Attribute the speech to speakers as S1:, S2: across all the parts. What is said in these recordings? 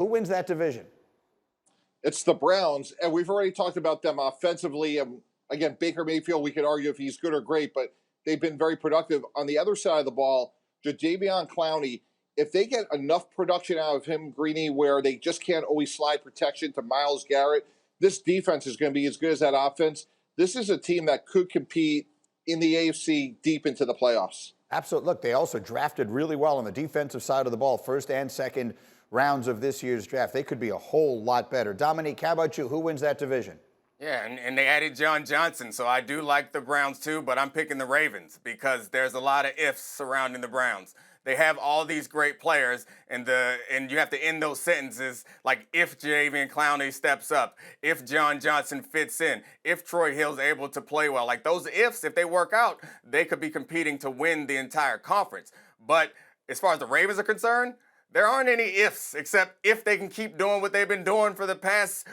S1: Who wins that division?
S2: It's the Browns, and we've already talked about them offensively. Again, Baker Mayfield, we could argue if he's good or great, but they've been very productive. On the other side of the ball, Jadeveon Clowney, if they get enough production out of him, Greeny, where they just can't always slide protection to Myles Garrett, this defense is going to be as good as that offense. This is a team that could compete in the AFC deep into the playoffs.
S1: Absolutely. Look, they also drafted really well on the defensive side of the ball, first and second rounds of this year's draft. They could be a whole lot better. Domonique, how about you? Who wins that division?
S3: Yeah, and they added John Johnson, so I do like the Browns too, but I'm picking the Ravens because there's a lot of ifs surrounding the Browns. They have all these great players, and you have to end those sentences like if Jadeveon Clowney steps up, if John Johnson fits in, if Troy Hill's able to play well. Like those ifs, if they work out, they could be competing to win the entire conference. But as far as the Ravens are concerned, there aren't any ifs except if they can keep doing what they've been doing for the past,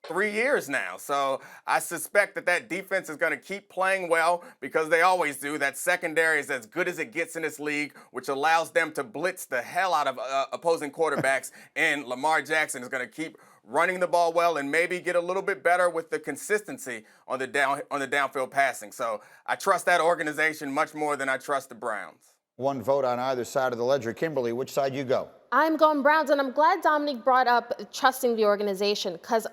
S3: 3 years now. So I suspect that defense is going to keep playing well because they always do. That secondary is as good as it gets in this league, which allows them to blitz the hell out of opposing quarterbacks. And Lamar Jackson is going to keep running the ball well and maybe get a little bit better with the consistency on the downfield passing. So I trust that organization much more than I trust the Browns.
S1: One vote on either side of the ledger. Kimberly, which side you go?
S4: I'm going Browns, and I'm glad Domonique brought up trusting the organization, because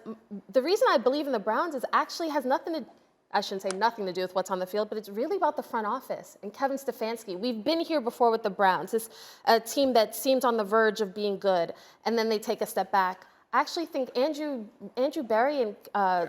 S4: the reason I believe in the Browns is actually has nothing to, I shouldn't say nothing to do with what's on the field, but it's really about the front office and Kevin Stefanski. We've been here before with the Browns. This team that seems on the verge of being good, and then they take a step back. I actually think Andrew Berry and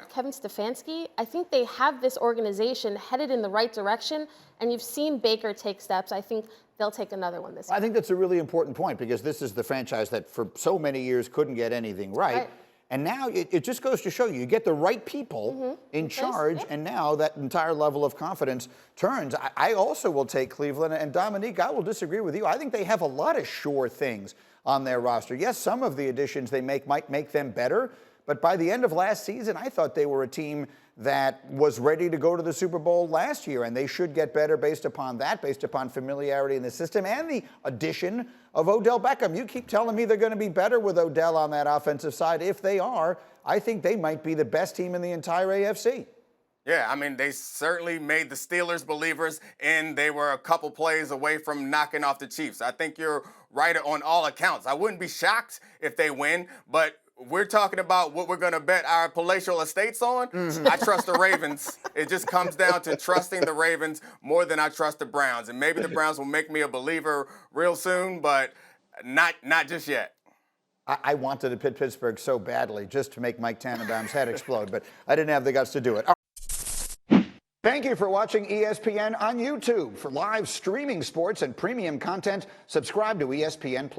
S4: Kevin Stefanski, I think they have this organization headed in the right direction, and you've seen Baker take steps. I think they'll take another one this year.
S1: I think that's a really important point because this is the franchise that for so many years couldn't get anything right. And now it just goes to show you get the right people in charge, and now that entire level of confidence turns. I also will take Cleveland, and Domonique, I will disagree with you. I think they have a lot of sure things on their roster. Yes, some of the additions they make might make them better, but by the end of last season, I thought they were a team that was ready to go to the Super Bowl last year, and they should get better based upon that, based upon familiarity in the system and the addition of Odell Beckham. You keep telling me they're going to be better with Odell on that offensive side. If they are, I think they might be the best team in the entire AFC.
S3: Yeah, I mean, they certainly made the Steelers believers, and they were a couple plays away from knocking off the Chiefs. I think you're right on all accounts. I wouldn't be shocked if they win, but we're talking about what we're going to bet our palatial estates on. I trust the Ravens. It just comes down to trusting the Ravens more than I trust the Browns. And maybe the Browns will make me a believer real soon, but not just yet.
S1: I wanted to pit Pittsburgh so badly just to make Mike Tannenbaum's head explode, but I didn't have the guts to do it. Thank you for watching ESPN on YouTube. For live streaming sports and premium content, subscribe to ESPN+.